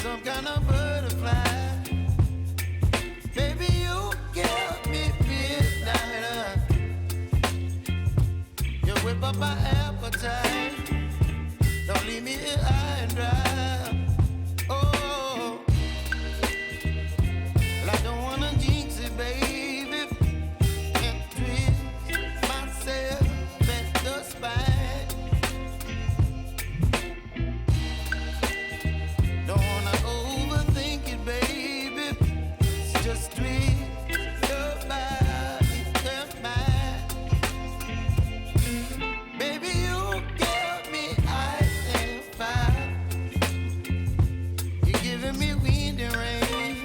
some kind of butterfly. Baby, you give me midnight. You whip up my appetite. Don't leave me here high and dry. Oh, well, I don't wanna jinx it, baby, and twist myself at the spine. Don't wanna overthink it, baby. It's just twist your body and mine. Baby, you give me ice and fire. You're giving me wind and rain.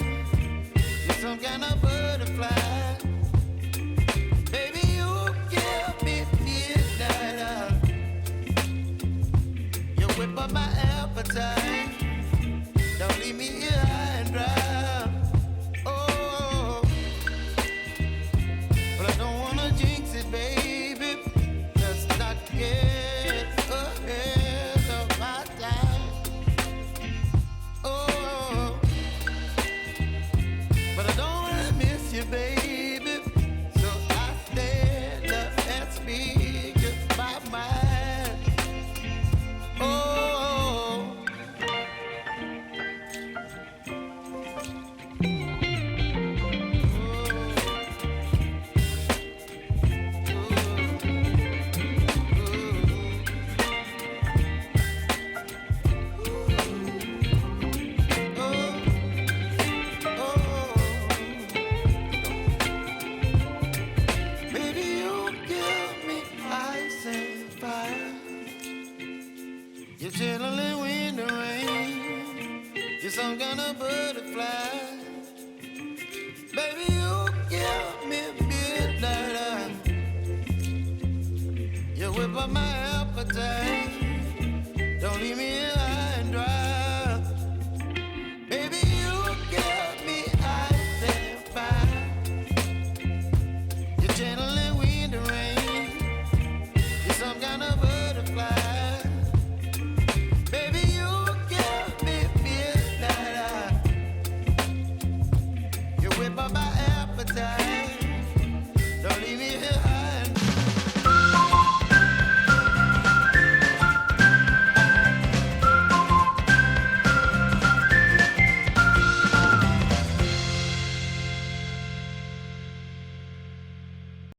You're some kind of butterfly. Baby, you give me midnight. You whip up my appetite. Don't leave me here high and dry. Oh, but I don't wanna jinx it, baby. Let's not get ahead of my time. Oh, but I don't wanna miss you, baby. So I stand up and speak my mind. Oh. Baby, you give me ice and fire. You're chilling wind and rain. You're some kind of butterfly. Baby, you give me midnight. You whip up my appetite. Don't leave me here